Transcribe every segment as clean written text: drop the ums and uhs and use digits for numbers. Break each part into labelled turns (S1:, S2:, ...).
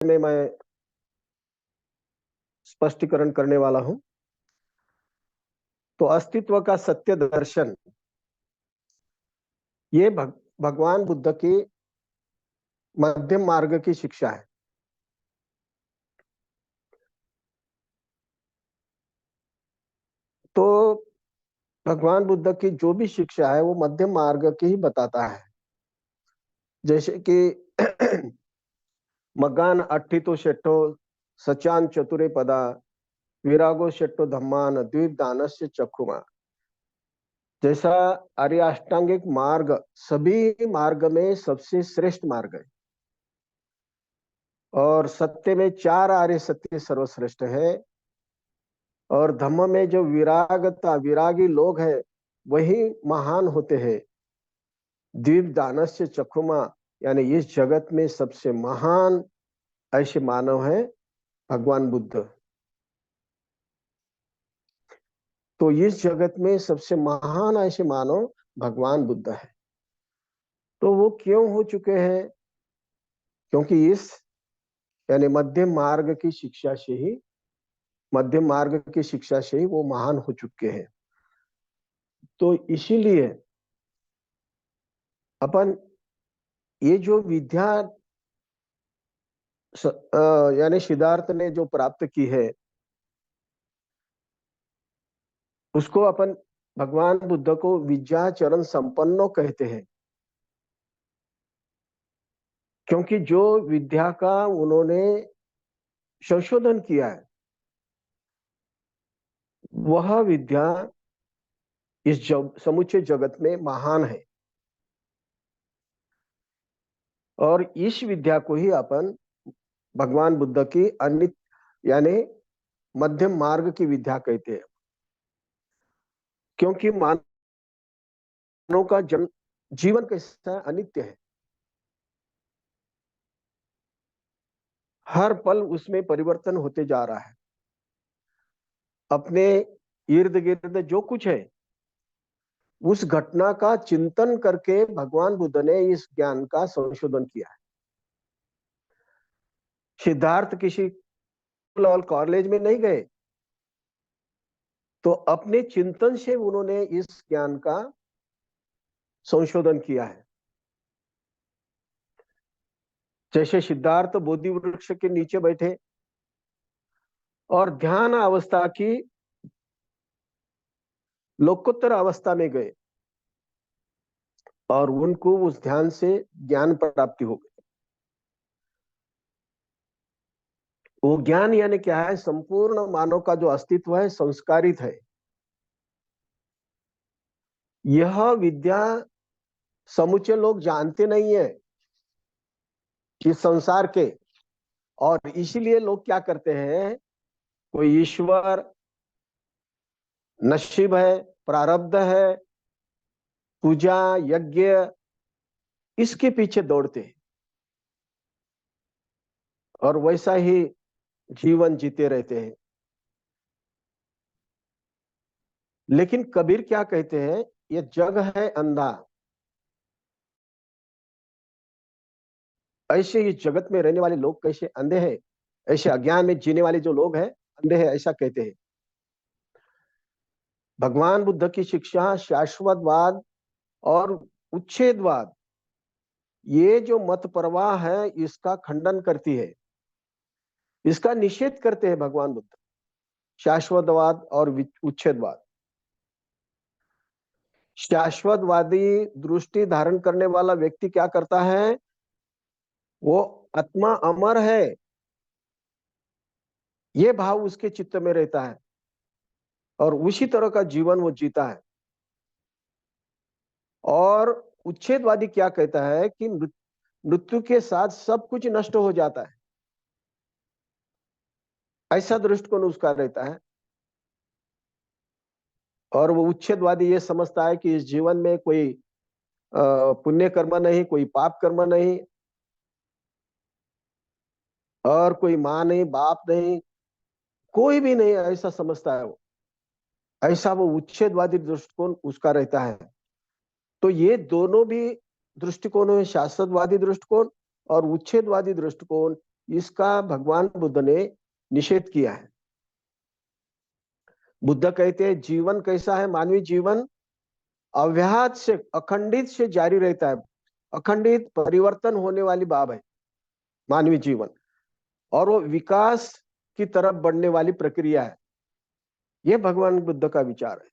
S1: में मैं स्पष्टीकरण करने वाला हूं। तो अस्तित्व का सत्य दर्शन ये भगवान बुद्ध की मध्यम मार्ग की शिक्षा है। तो भगवान बुद्ध की जो भी शिक्षा है वो मध्यम मार्ग की ही बताता है। जैसे कि मगान अट्ठितो शेट्टो सचान चतुरे पदा विरागो शेट्टो धम्मान द्वीप दानस्य चक्षुमा। जैसा आर्य अष्टांगिक मार्ग सभी मार्ग में सबसे श्रेष्ठ मार्ग है और सत्य में चार आर्य सत्य सर्वश्रेष्ठ है। और धम्म में जो विरागी लोग हैं वही महान होते हैं। द्वीप दानस्य चक्षुमा यानी इस जगत में सबसे महान ऐसे मानव है भगवान बुद्ध। तो इस जगत में सबसे महान ऐसे मानव भगवान बुद्ध है। तो वो क्यों हो चुके हैं? क्योंकि इस यानी मध्यम मार्ग की शिक्षा से ही वो महान हो चुके हैं। तो इसीलिए अपन ये जो विद्या यानी सिद्धार्थ ने जो प्राप्त की है उसको अपन भगवान बुद्ध को विद्या चरण संपन्नो कहते हैं। क्योंकि जो विद्या का उन्होंने संशोधन किया है वह विद्या इस समुचे जगत में महान है। और इस विद्या को ही अपन भगवान बुद्ध की अन्य यानी मध्यम मार्ग की विद्या कहते हैं। क्योंकि मानव का जीवन कैसा अनित्य है, हर पल उसमें परिवर्तन होते जा रहा है। अपने इर्द गिर्द जो कुछ है उस घटना का चिंतन करके भगवान बुद्ध ने इस ज्ञान का संशोधन किया है। सिद्धार्थ किसी कॉलेज में नहीं गए, तो अपने चिंतन से उन्होंने इस ज्ञान का संशोधन किया है। जैसे सिद्धार्थ बोधि वृक्ष के नीचे बैठे और ध्यान अवस्था की लोकोत्तर अवस्था में गए और उनको उस ध्यान से ज्ञान प्राप्ति हो गई। वो ज्ञान यानी क्या है? संपूर्ण मानव का जो अस्तित्व है संस्कारित है। यह विद्या समुचे लोग जानते नहीं है इस संसार के, और इसीलिए लोग क्या करते हैं, कोई ईश्वर, नसीब है, प्रारब्ध है, पूजा यज्ञ, इसके पीछे दौड़ते हैं और वैसा ही जीवन जीते रहते हैं। लेकिन कबीर क्या कहते हैं, ये जग है अंधा। ऐसे इस जगत में रहने वाले लोग कैसे अंधे हैं, ऐसे अज्ञान में जीने वाले जो लोग हैं अंधे हैं, ऐसा कहते हैं। भगवान बुद्ध की शिक्षा शाश्वतवाद और उच्छेदवाद, ये जो मत प्रवाह है इसका खंडन करती है, इसका निषेध करते हैं भगवान बुद्ध। शाश्वतवाद और उच्छेदवाद, शाश्वतवादी दृष्टि धारण करने वाला व्यक्ति क्या करता है, वो आत्मा अमर है ये भाव उसके चित्त में रहता है और उसी तरह का जीवन वो जीता है। और उच्छेदवादी क्या कहता है कि मृत्यु के साथ सब कुछ नष्ट हो जाता है, ऐसा दृष्टिकोण उसका रहता है। और वो उच्छेदवादी ये समझता है कि इस जीवन में कोई पुण्य कर्म नहीं, कोई पाप कर्म नहीं, और कोई माँ नहीं, बाप नहीं, कोई भी नहीं, ऐसा समझता है वो। ऐसा वो उच्छेदवादी दृष्टिकोण उसका रहता है। तो ये दोनों भी दृष्टिकोण है, शाश्वतवादी दृष्टिकोण और उच्छेदवादी दृष्टिकोण, इसका भगवान बुद्ध ने निषेध किया है। बुद्ध कहते हैं जीवन कैसा है, मानवीय जीवन अव्याहत से, अखंडित से जारी रहता है, अखंडित परिवर्तन होने वाली बात है मानवीय जीवन, और वो विकास की तरफ बढ़ने वाली प्रक्रिया है। ये भगवान बुद्ध का विचार है।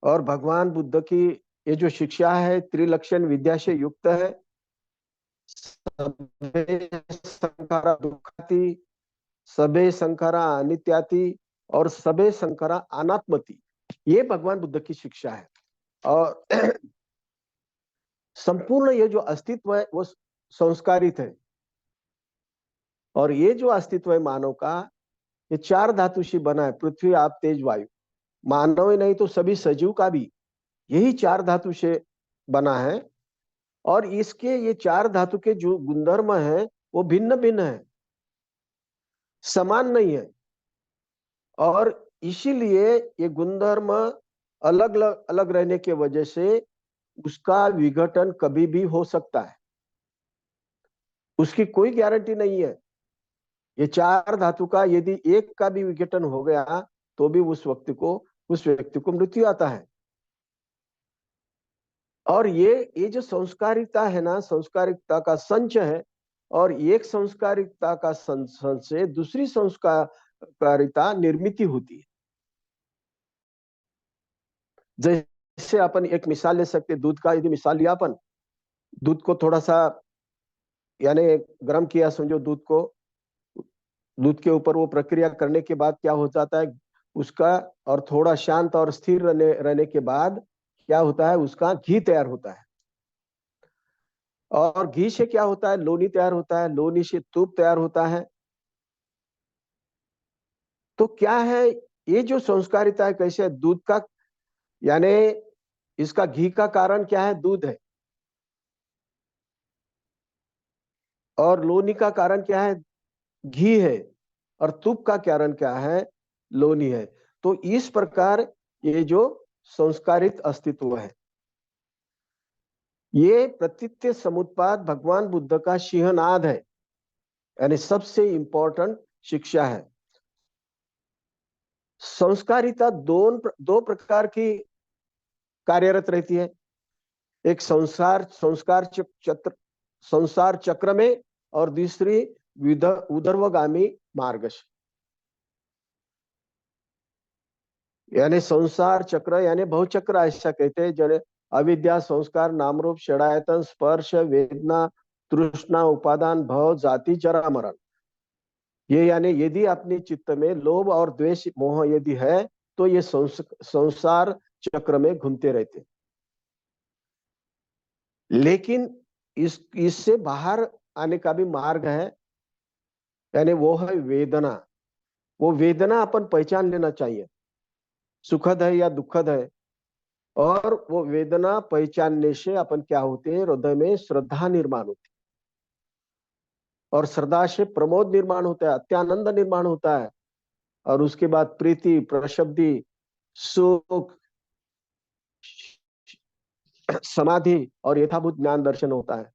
S1: और भगवान बुद्ध की ये जो शिक्षा है त्रिलक्षण विद्या से युक्त है। सबे संखारा दुखाती, सबे संखारा अनित्याति और सबे संखारा अनात्मति, ये भगवान बुद्ध की शिक्षा है। और संपूर्ण ये जो अस्तित्व है वो संस्कारित है। और ये जो अस्तित्व है मानव का, ये 4 धातु से बना है, पृथ्वी आप तेज वायु। मानव ही नहीं तो सभी सजीव का भी यही 4 धातु से बना है। और इसके ये 4 धातु के जो गुणधर्म है वो भिन्न भिन्न है, समान नहीं है। और इसीलिए ये गुणधर्म अलग अलग रहने के वजह से उसका विघटन कभी भी हो सकता है, उसकी कोई गारंटी नहीं है। ये 4 धातु का यदि एक का भी विघटन हो गया तो भी उस व्यक्ति को मृत्यु आता है। और ये जो संस्कारिता है ना, संस्कारिता का संच है, और एक संस्कारिता का संच से दूसरी संस्कारिता निर्मित होती है। जैसे अपन एक मिसाल ले सकते, दूध का यदि मिसाल लिया अपन, दूध को थोड़ा सा यानी गर्म किया समझो दूध को, दूध के ऊपर वो प्रक्रिया करने के बाद क्या हो जाता है उसका, और थोड़ा शांत और स्थिर रहने के बाद क्या होता है, उसका घी तैयार होता है। और घी से क्या होता है, लोनी तैयार होता है, लोनी से तुप तैयार होता है। तो क्या है ये जो संस्कारिता है, कैसे दूध का, यानी इसका घी का कारण क्या है, दूध है, और लोनी का कारण क्या है, घी है, और तुप का कारण क्या है, लोनी है। तो इस प्रकार ये जो संस्कारित अस्तित्व है, ये प्रतीत्य समुत्पाद भगवान बुद्ध का सिंहनाद है, यानी सबसे इंपॉर्टेंट शिक्षा है। संस्कारिता दो प्रकार की कार्यरत रहती है। एक संसार चक्र में, और दूसरी उधर्वगामी मार्ग से। यानी संसार चक्र यानी बहुचक्र ऐसा कहते हैं, जैसे अविद्या, संस्कार, नामरूप, षडायतन, स्पर्श, वेदना, तृष्णा, उपादान, भव, जाति, जरा, मरण। ये यानी यदि अपने चित्त में लोभ और द्वेष मोह यदि है तो ये संसार चक्र में घूमते रहते। लेकिन इससे बाहर आने का भी मार्ग है, यानी वो है वेदना। वो वेदना अपन पहचान लेना चाहिए, सुखद है या दुखद है। और वो वेदना पहचानने से अपन क्या होते हैं, हृदय में श्रद्धा निर्माण होती है, और श्रद्धा से प्रमोद निर्माण होता है, अत्यानंद निर्माण होता है। और उसके बाद प्रीति, प्रशब्दि, सुख, समाधि और यथाभूत ज्ञान दर्शन होता है।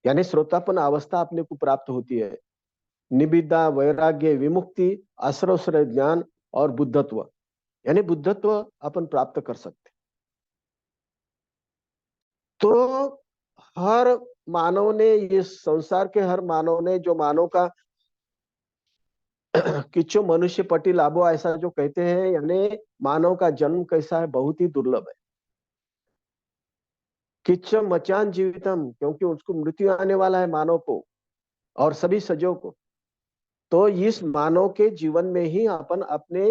S1: यानी श्रोतापन अवस्था अपने को प्राप्त होती है। निबिदा, वैराग्य, विमुक्ति, आश्रय ज्ञान और बुद्धत्व, यानी बुद्धत्व अपन प्राप्त कर सकते। तो हर मानव ने, ये संसार के हर मानव ने, जो मानव का किच्चो मनुष्य पटी लाभो ऐसा जो कहते हैं, यानी मानव का जन्म कैसा है, बहुत ही दुर्लभ है। किच्चम मचान जीवितम, क्योंकि उसको मृत्यु आने वाला है मानव को और सभी सजीव को। तो इस मानव के जीवन में ही अपन अपने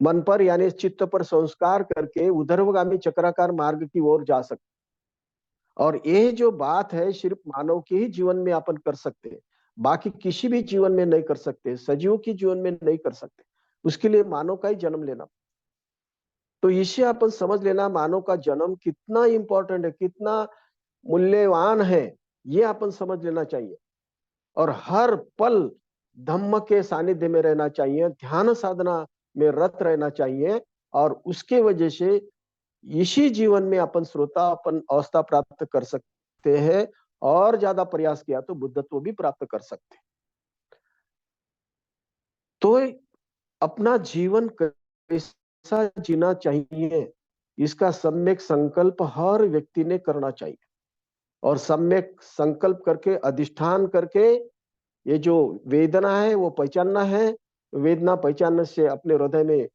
S1: मन पर यानी चित्त पर संस्कार करके उधर्वगामी चक्राकार मार्ग की ओर जा सकते। और ये जो बात है सिर्फ मानव के ही जीवन में अपन कर सकते हैं, बाकी किसी भी जीवन में नहीं कर सकते, सजीव के जीवन में नहीं कर सकते। उसके लिए मानव का ही जन्म लेना। तो इसे अपन समझ लेना, मानव का जन्म कितना इंपॉर्टेंट है, कितना मूल्यवान है, ये अपन समझ लेना चाहिए। और हर पल धम्म के सानिध्य में रहना चाहिए, ध्यान साधना में रत रहना चाहिए। और उसके वजह से इसी जीवन में अपन श्रोता अपन अवस्था प्राप्त कर सकते हैं। और ज्यादा प्रयास किया तो बुद्धत्व भी प्राप्त कर सकते। तो अपना जीवन कैसा जीना चाहिए, इसका सम्यक संकल्प हर व्यक्ति ने करना चाहिए। और सम्यक संकल्प करके, अधिष्ठान करके, ये जो वेदना है वो पहचानना है। वेदना पहचानने से अपने हृदय में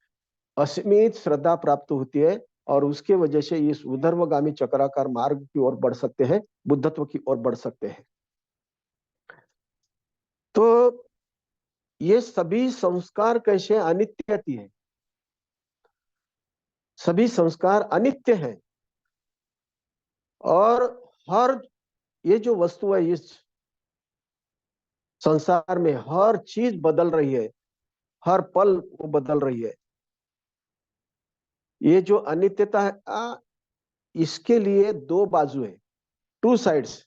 S1: असीमित श्रद्धा प्राप्त होती है, और उसके वजह से इस ऊर्ध्वगामी चक्राकार मार्ग की ओर बढ़ सकते हैं, बुद्धत्व की ओर बढ़ सकते हैं। तो ये सभी संस्कार कैसे अनित्य है, सभी संस्कार अनित्य हैं। और हर ये जो वस्तु है इस संसार में, हर चीज बदल रही है, हर पल वो बदल रही है। ये जो अनित्यता है इसके लिए दो बाजू है, टू साइड्स।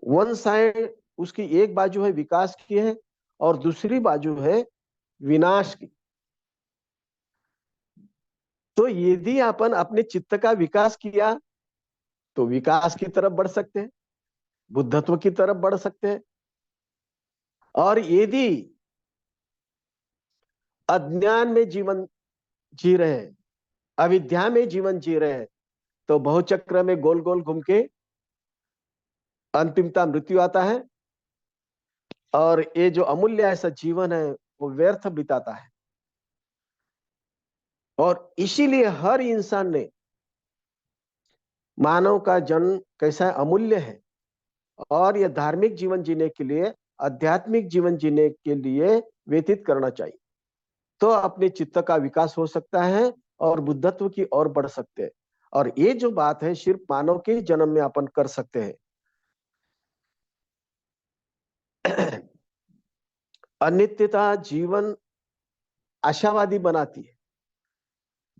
S1: वन साइड, उसकी एक बाजू है विकास की है, और दूसरी बाजू है विनाश की। तो यदि अपन अपने चित्त का विकास किया तो विकास की तरफ बढ़ सकते हैं, बुद्धत्व की तरफ बढ़ सकते हैं। और यदि अज्ञान में जीवन जी रहे हैं, अविद्या में जीवन जी रहे हैं, तो बहुचक्र में गोल गोल घूम के अंतिमता मृत्यु आता है, और ये जो अमूल्य ऐसा जीवन है वो व्यर्थ बिताता है। और इसीलिए हर इंसान ने, मानव का जन्म कैसा अमूल्य है, और यह धार्मिक जीवन जीने के लिए, आध्यात्मिक जीवन जीने के लिए व्यतीत करना चाहिए। तो अपने चित्त का विकास हो सकता है और बुद्धत्व की ओर बढ़ सकते हैं। और ये जो बात है सिर्फ मानव के जन्म में अपन कर सकते हैं। अनित्यता जीवन आशावादी बनाती है।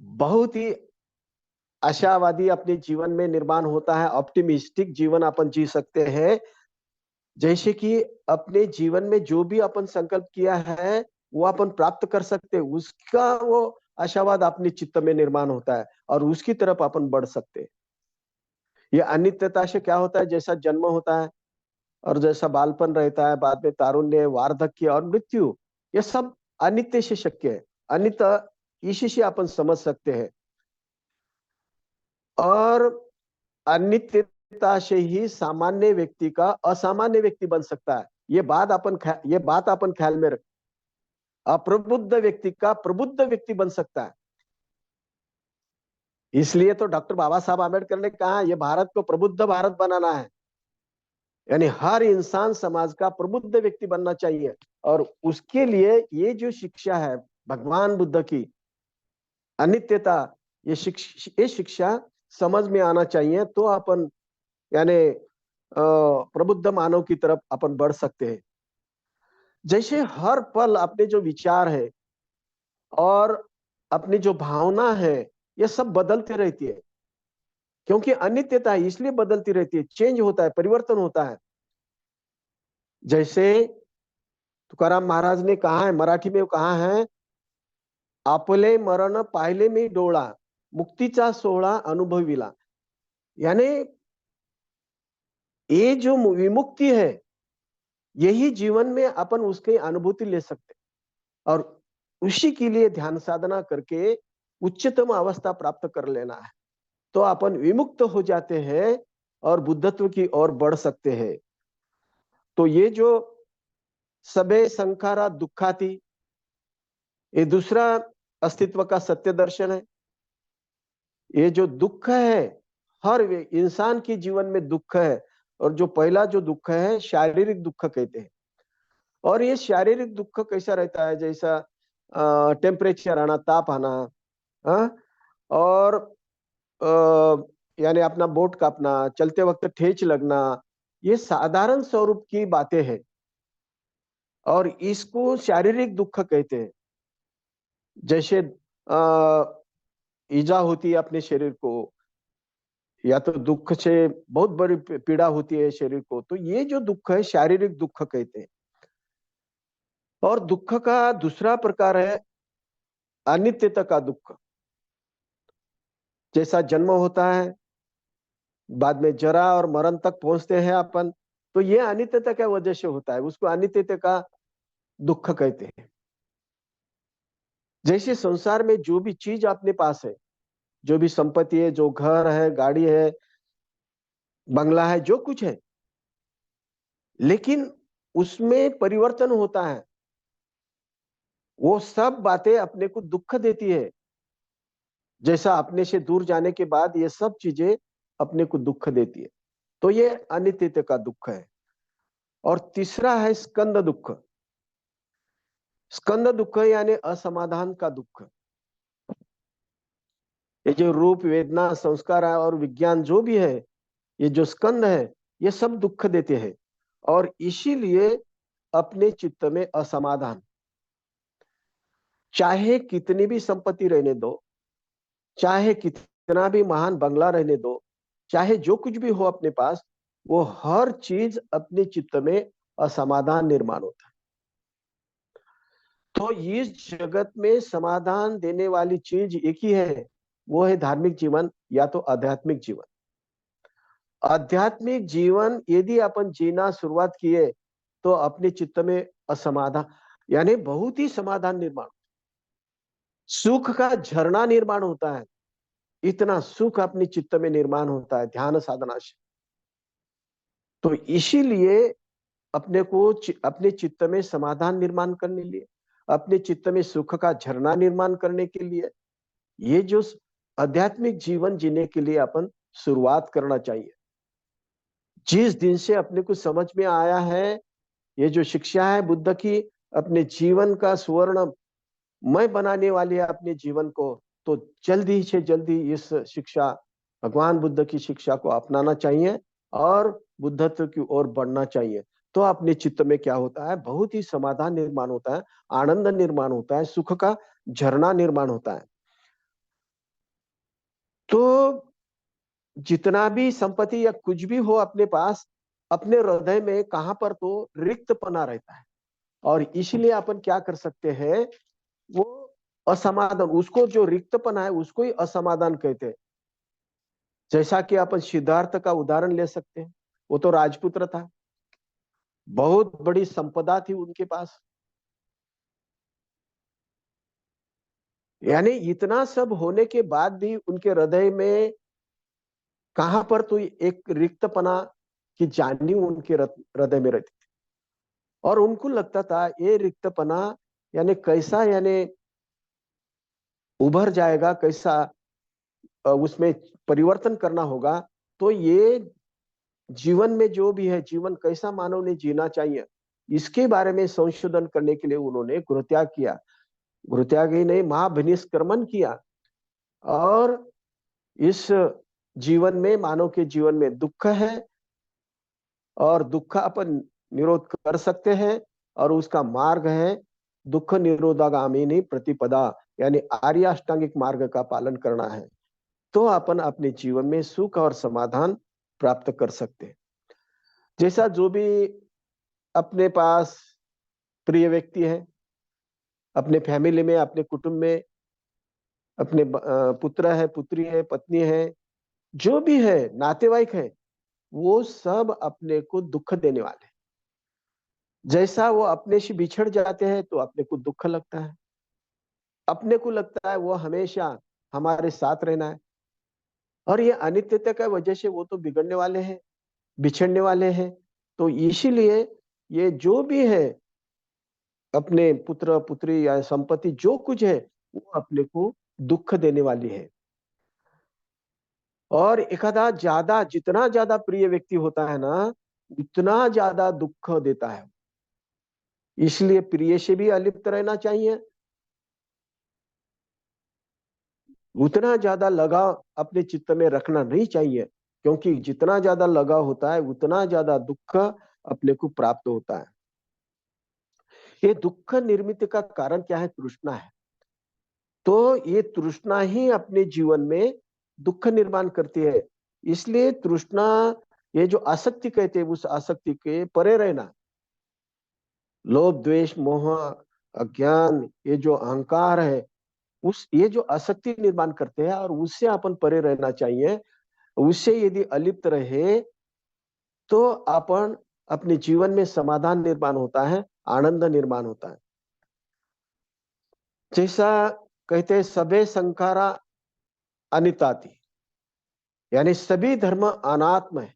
S1: बहुत ही आशावादी अपने जीवन में निर्माण होता है, ऑप्टिमिस्टिक जीवन अपन जी सकते हैं। जैसे कि अपने जीवन में जो भी अपन संकल्प किया है वो अपन प्राप्त कर सकते हैं, उसका वो आशावाद अपने चित्त में निर्माण होता है, और उसकी तरफ अपन बढ़ सकते हैं। ये अनित्यता से क्या होता है, जैसा जन्म होता है और जैसा बालपन रहता है, बाद में तारुण्य, वार्धक्य और मृत्यु, ये सब अनित्य से शक्य है। अनित्य इसी से अपन समझ सकते हैं। और अनित्यता से ही सामान्य व्यक्ति का असामान्य व्यक्ति बन सकता है। ये बात अपन ख्याल में रख। अप्रबुद्ध व्यक्ति का प्रबुद्ध व्यक्ति बन सकता है। इसलिए तो डॉक्टर बाबा साहब आम्बेडकर ने कहा ये भारत को प्रबुद्ध भारत बनाना है, यानी हर इंसान समाज का प्रबुद्ध व्यक्ति बनना चाहिए। और उसके लिए ये जो शिक्षा है भगवान बुद्ध की, अनित्यता, ये शिक्षा समझ में आना चाहिए, तो अपन यानी प्रबुद्ध मानव की तरफ अपन बढ़ सकते हैं। जैसे हर पल अपने जो विचार है और अपनी जो भावना है ये सब बदलती रहती है, क्योंकि अनित्यता है इसलिए बदलती रहती है, चेंज होता है, परिवर्तन होता है। जैसे तुकाराम महाराज ने कहा है, मराठी में कहा है, आपले मरण पाहिले मी डोळा, मुक्तीचा सोहळा अनुभविला। यानी ये जो विमुक्ति है, यही जीवन में अपन उसकी अनुभूति ले सकते, और उसी के लिए ध्यान साधना करके उच्चतम अवस्था प्राप्त कर लेना है, तो अपन विमुक्त हो जाते हैं और बुद्धत्व की ओर बढ़ सकते हैं। तो ये जो सबे संखारा दुखाती, ये दूसरा अस्तित्व का सत्य दर्शन है। ये जो दुख है, हर इंसान के जीवन में दुख है, और जो पहला जो दुख है शारीरिक दुख कहते हैं। और ये शारीरिक दुख कैसा रहता है, जैसा टेम्परेचर आना, ताप आना, हाँ? और यानी अपना बोट कापना, चलते वक्त ठेच लगना, ये साधारण स्वरूप की बातें हैं, और इसको शारीरिक दुख कहते हैं। जैसे ईजा होती है अपने शरीर को, या तो दुख से बहुत बड़ी पीड़ा होती है शरीर को, तो ये जो दुख है शारीरिक दुख कहते हैं। और दुख का दूसरा प्रकार है अनित्यता का दुख। जैसा जन्म होता है, बाद में जरा और मरण तक पहुंचते हैं अपन। तो ये अनित्यता क्या वजह से होता है, उसको अनित्यता का दुख कहते हैं। जैसे संसार में जो भी चीज अपने पास है, जो भी संपत्ति है, जो घर है, गाड़ी है, बंगला है, जो कुछ है, लेकिन उसमें परिवर्तन होता है। वो सब बातें अपने को दुख देती है। जैसा अपने से दूर जाने के बाद ये सब चीजें अपने को दुख देती है। तो ये अनित्यता का दुख है। और तीसरा है स्कंद दुख। स्कंद दुख यानी असमाधान का दुख। ये जो रूप, वेदना, संस्कार और विज्ञान जो भी है, ये जो स्कंद है, ये सब दुख देते हैं। और इसीलिए अपने चित्त में असमाधान, चाहे कितनी भी संपत्ति रहने दो, चाहे कितना भी महान बंगला रहने दो, चाहे जो कुछ भी हो अपने पास, वो हर चीज अपने चित्त में असमाधान निर्माण होता है। तो इस जगत में समाधान देने वाली चीज एक ही है, वो है धार्मिक जीवन या तो आध्यात्मिक जीवन। आध्यात्मिक जीवन यदि अपन जीना शुरुआत किए तो अपने चित्त में असमाधान यानी बहुत ही समाधान निर्माण, सुख का झरना निर्माण होता है। इतना सुख अपने चित्त में निर्माण होता है ध्यान साधना से। तो इसीलिए अपने को अपने चित्त में समाधान निर्माण करने लिए, अपने चित्त में सुख का झरना निर्माण करने के लिए, ये जो आध्यात्मिक जीवन जीने के लिए अपन शुरुआत करना चाहिए। जिस दिन से अपने को समझ में आया है ये जो शिक्षा है बुद्ध की, अपने जीवन का स्वर्ण मैं बनाने वाली है अपने जीवन को, तो जल्दी से जल्दी इस शिक्षा, भगवान बुद्ध की शिक्षा को अपनाना चाहिए और बुद्धत्व की ओर बढ़ना चाहिए। तो अपने चित्त में क्या होता है, बहुत ही समाधान निर्माण होता है, आनंद निर्माण होता है, सुख का झरना निर्माण होता है। तो जितना भी संपत्ति या कुछ भी हो अपने पास, अपने हृदय में कहां पर तो रिक्तपना रहता है। और इसलिए अपन क्या कर सकते हैं, वो असमाधान, उसको जो रिक्तपना है उसको ही असमाधान कहते हैं। जैसा कि अपन सिद्धार्थ का उदाहरण ले सकते हैं, वो तो राजपुत्र था, बहुत बड़ी संपदा थी उनके पास, यानी इतना सब होने के बाद भी उनके हृदय में कहां पर तो एक रिक्तपना की जानी उनके हृदय में रहती थी। और उनको लगता था ये रिक्तपना यानी कैसा, यानी उभर जाएगा, कैसा उसमें परिवर्तन करना होगा। तो ये जीवन में जो भी है, जीवन कैसा मानव ने जीना चाहिए, इसके बारे में संशोधन करने के लिए उन्होंने गृहत्याग किया। गृहत्याग ही नहीं, महाभिनिष्क्रमण किया। और इस जीवन में, मानव के जीवन में दुख है और दुख अपन निरोध कर सकते हैं, और उसका मार्ग है दुख निरोधागामिनी प्रतिपदा, यानी आर्य अष्टांगिक मार्ग का पालन करना है। तो अपन अपने जीवन में सुख और समाधान प्राप्त कर सकते हैं। जैसा जो भी अपने पास प्रिय व्यक्ति है, अपने फैमिली में, अपने कुटुंब में, अपने पुत्र है, पुत्री है, पत्नी है, जो भी है, नातेवाईक है, वो सब अपने को दुख देने वाले हैं। जैसा वो अपने से बिछड़ जाते हैं तो अपने को दुख लगता है, अपने को लगता है वो हमेशा हमारे साथ रहना है। और ये अनित्यता की वजह से वो तो बिगड़ने वाले हैं, बिछड़ने वाले हैं। तो इसीलिए ये जो भी है, अपने पुत्र पुत्री या संपत्ति जो कुछ है, वो अपने को दुख देने वाली है। और एखादा ज्यादा, जितना ज्यादा प्रिय व्यक्ति होता है ना, उतना ज्यादा दुख देता है। इसलिए प्रिय से भी अलिप्त रहना चाहिए, उतना ज्यादा लगाव अपने चित्त में रखना नहीं चाहिए, क्योंकि जितना ज्यादा लगाव होता है उतना ज्यादा दुख अपने को प्राप्त होता है। ये दुख निर्मित का कारण क्या है, तृष्णा है। तो ये तृष्णा ही अपने जीवन में दुख निर्माण करती है। इसलिए तृष्णा, ये जो आसक्ति कहते हैं, उस आसक्ति के परे रहना, लोभ द्वेष मोह अज्ञान, ये जो अहंकार है, उस ये जो आसक्ति निर्माण करते हैं, और उससे अपन परे रहना चाहिए। उससे यदि अलिप्त रहे तो अपन अपने जीवन में समाधान निर्माण होता है, आनंद निर्माण होता है। जैसा कहते हैं सबे संखारा अनिताति, यानी सभी धर्म अनात्म है।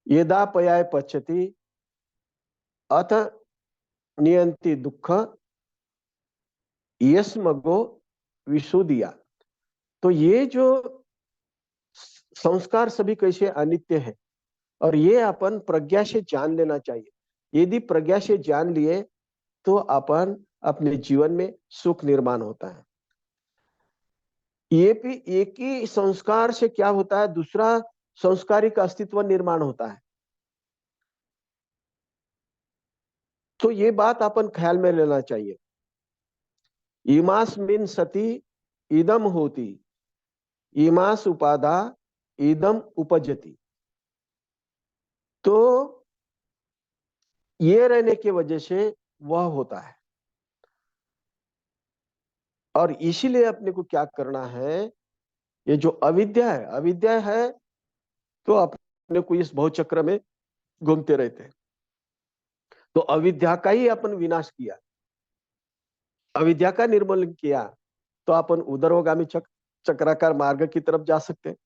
S1: यदा पयाय पश्यति अथ नियंति दुख यस्मगो विशुद्धिया। तो ये जो संस्कार सभी कैसे अनित्य है और ये अपन प्रज्ञा से जान लेना चाहिए। यदि प्रज्ञा से जान लिए तो अपन अपने जीवन में सुख निर्माण होता है। ये भी एक ही संस्कार से क्या होता है, दूसरा संस्कारिक अस्तित्व निर्माण होता है। तो ये बात अपन ख्याल में लेना चाहिए। इमास्मिन् सति इदम होती, इमास उपादा इदम उपजति। तो ये रहने की वजह से वह होता है, और इसीलिए अपने को क्या करना है, ये जो अविद्या है तो अपने को इस भवचक्र में घूमते रहते हैं। तो अविद्या का ही अपन विनाश किया, अविद्या का निर्मूलन किया, तो अपन उदरगामी चक्राकार मार्ग की तरफ जा सकते हैं।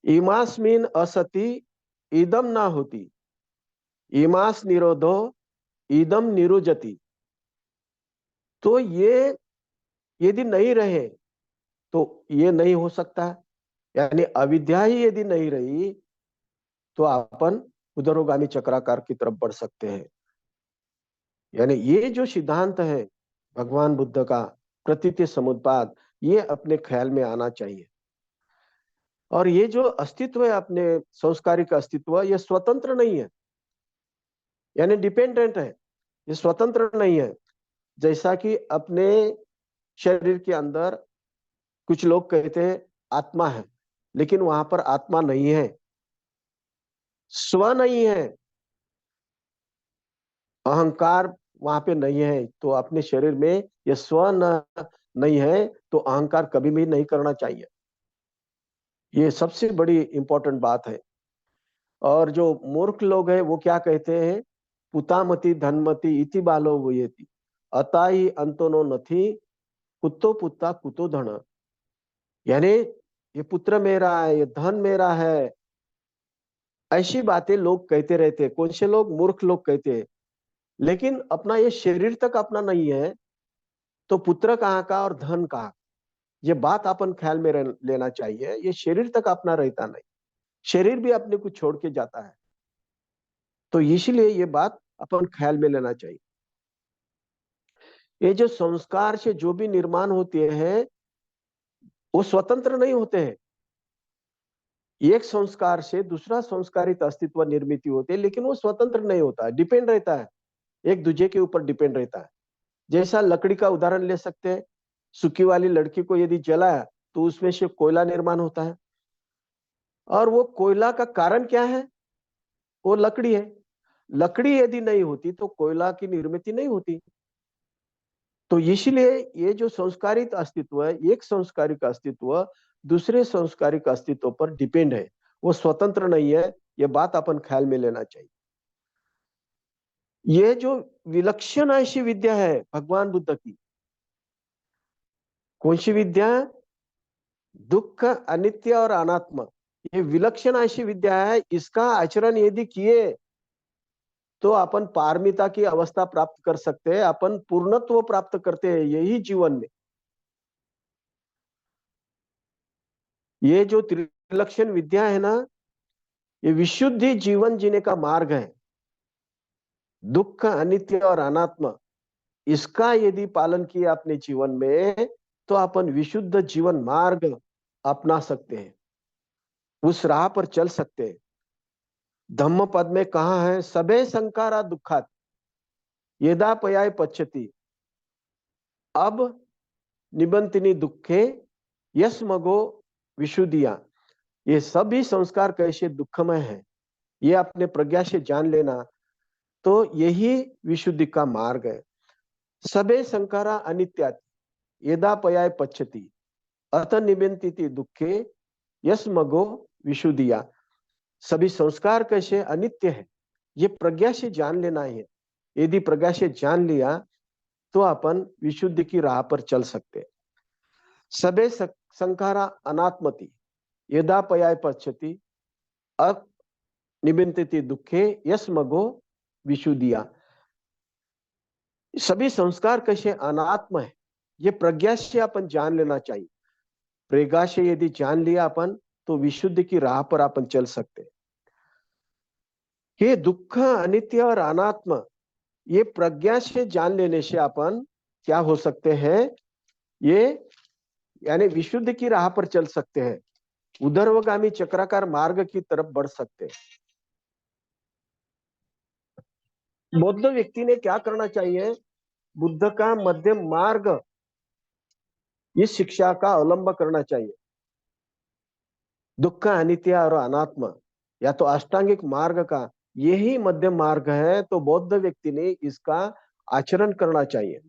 S1: इमास्मिन असति इदम ना होती, इमास निरोधो इदम निरुजति। तो ये यदि नहीं रहे तो ये नहीं हो सकता, यानी अविद्या ही यदि नहीं रही तो अपन उदरोगामी चक्राकार की तरफ बढ़ सकते हैं। यानी ये जो सिद्धांत है भगवान बुद्ध का प्रतीति समुत्पाद, ये अपने ख्याल में आना चाहिए। और ये जो अस्तित्व है अपने संस्कारिक अस्तित्व, ये स्वतंत्र नहीं है, यानी डिपेंडेंट है, ये स्वतंत्र नहीं है। जैसा कि अपने शरीर के अंदर कुछ लोग कहते हैं आत्मा है, लेकिन वहां पर आत्मा नहीं है, स्व नहीं है, अहंकार वहां पे नहीं है। तो अपने शरीर में ये स्व नहीं है तो अहंकार कभी भी नहीं करना चाहिए। ये सबसे बड़ी इंपॉर्टेंट बात है। और जो मूर्ख लोग हैं वो क्या कहते हैं, पुतामती धनमती इति बालो वयति, अताई अंतनो नथी कुत्तो पुत्ता कुतो धन। यानी ये पुत्र मेरा है, ये धन मेरा है, ऐसी बातें लोग कहते रहते हैं। कौन से लोग, मूर्ख लोग कहते हैं। लेकिन अपना ये शरीर तक अपना नहीं है तो पुत्र कहाँ का और धन कहाँ, ये बात अपन ख्याल में लेना चाहिए। ये शरीर तक अपना रहता नहीं, शरीर भी अपने को छोड़ के जाता है। तो इसलिए ये बात अपन ख्याल में लेना चाहिए। ये जो संस्कार से जो भी निर्माण होते हैं वो स्वतंत्र नहीं होते हैं। एक संस्कार से दूसरा संस्कारित अस्तित्व निर्मित होते हैं, लेकिन वो स्वतंत्र नहीं होता, डिपेंड रहता है, एक दूसरे के ऊपर डिपेंड रहता है। जैसा लकड़ी का उदाहरण ले सकते हैं, सूखी वाली लड़की को यदि जलाया तो उसमें से कोयला निर्माण होता है, और वो कोयला का कारण क्या है, वो लकड़ी है। लकड़ी यदि नहीं होती तो कोयला की निर्मित नहीं होती। तो इसलिए ये जो संस्कारित अस्तित्व है, एक संस्कारिक अस्तित्व दूसरे संस्कारिक अस्तित्व पर डिपेंड है, वो स्वतंत्र नहीं है। ये बात अपन ख्याल में लेना चाहिए। ये जो विलक्षण ऐसी विद्या है भगवान बुद्ध की, कौन सी विद्या, दुख अनित्य और अनात्मा, ये विलक्षण ऐसी विद्या है। इसका आचरण यदि किए तो अपन पारमिता की अवस्था प्राप्त कर सकते हैं, अपन पूर्णत्व प्राप्त करते हैं यही जीवन में। ये जो त्रिलक्षण विद्या है ना, ये विशुद्धि जीवन जीने का मार्ग है। दुख अनित्य और अनात्मा, इसका यदि पालन किया अपने जीवन में तो अपन विशुद्ध जीवन मार्ग अपना सकते हैं, उस राह पर चल सकते हैं। धम्म पद में कहा है, सबे संकारा दुखात यदा पयाय पश्यति अब निबंतिनी दुखे यस्मगो विशुद्धिया। ये सभी संस्कार कैसे दुखमय है, ये अपने प्रज्ञा से जान लेना, तो यही विशुद्धि का मार्ग है। सबे संकारा अनित्याति यदा पयाय पश्यति अत निबंतिति दुखे यस्मगो विशुद्धिया। सभी संस्कार कैसे अनित्य है, ये प्रज्ञा से जान लेना है। यदि प्रज्ञा से जान लिया तो अपन विशुद्धि की राह पर चल सकते। सबे संखारा अनात्मति यदा पयाय पश्यति अब निबंधति दुखे यस्मगो विशुद्धिया। सभी संस्कार कैसे अनात्म है, ये प्रज्ञा से अपन जान लेना चाहिए। प्रज्ञा से यदि जान लिया अपन तो विशुद्धि की राह पर अपन चल सकते। ये दुख अनित्य और अनात्म, ये प्रज्ञा से जान लेने से अपन क्या हो सकते हैं, ये यानी विशुद्ध की राह पर चल सकते हैं, उधर्वगामी चक्राकार मार्ग की तरफ बढ़ सकते हैं। बौद्ध व्यक्ति ने क्या करना चाहिए, बुद्ध का मध्यम मार्ग, इस शिक्षा का अवलंब करना चाहिए। दुख अनित्य और अनात्म या तो अष्टांगिक मार्ग का यही मध्यम मार्ग है, तो बौद्ध व्यक्ति ने इसका आचरण करना चाहिए।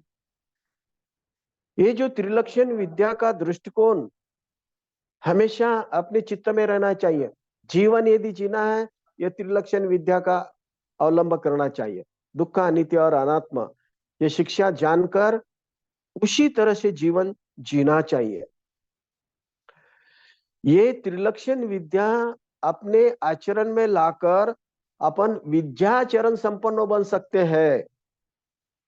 S1: ये जो त्रिलक्षण विद्या का दृष्टिकोण हमेशा अपने चित्त में रहना चाहिए। जीवन यदि जीना है, यह त्रिलक्षण विद्या का अवलंब करना चाहिए। दुख अनित्य और अनात्म ये शिक्षा जानकर उसी तरह से जीवन जीना चाहिए। ये त्रिलक्षण विद्या अपने आचरण में लाकर अपन विद्याचरण संपन्न बन सकते हैं।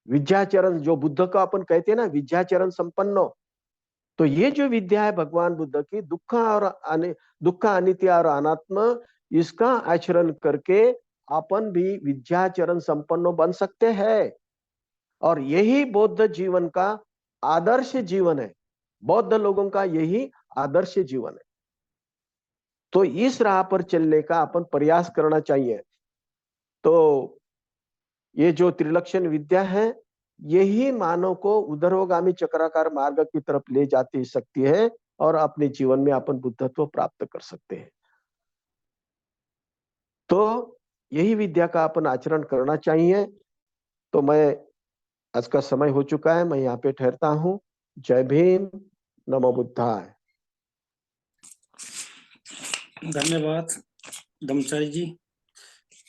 S1: विद्याचरण जो बुद्ध का अपन कहते हैं ना, विद्याचरण संपन्न, तो ये जो विद्या है भगवान बुद्ध की, दुख अनित्य और अनात्म, इसका आचरण करके अपन भी विद्याचरण संपन्न बन सकते हैं। और यही बौद्ध जीवन का आदर्श जीवन है। बौद्ध लोगों का यही आदर्श जीवन है। तो इस राह पर चलने का अपन प्रयास करना चाहिए। तो ये जो त्रिलक्षण विद्या है, यही मानव को उधर्वगामी चक्राकार मार्ग की तरफ ले जाती सकती है और अपने जीवन में अपन बुद्धत्व प्राप्त कर सकते हैं। तो यही विद्या का अपन आचरण करना चाहिए। तो मैं आज का समय हो चुका है, मैं यहाँ पे ठहरता हूँ। जय भीम, नमो बुद्धाय।
S2: धन्यवाद ब्रह्मचारी जी।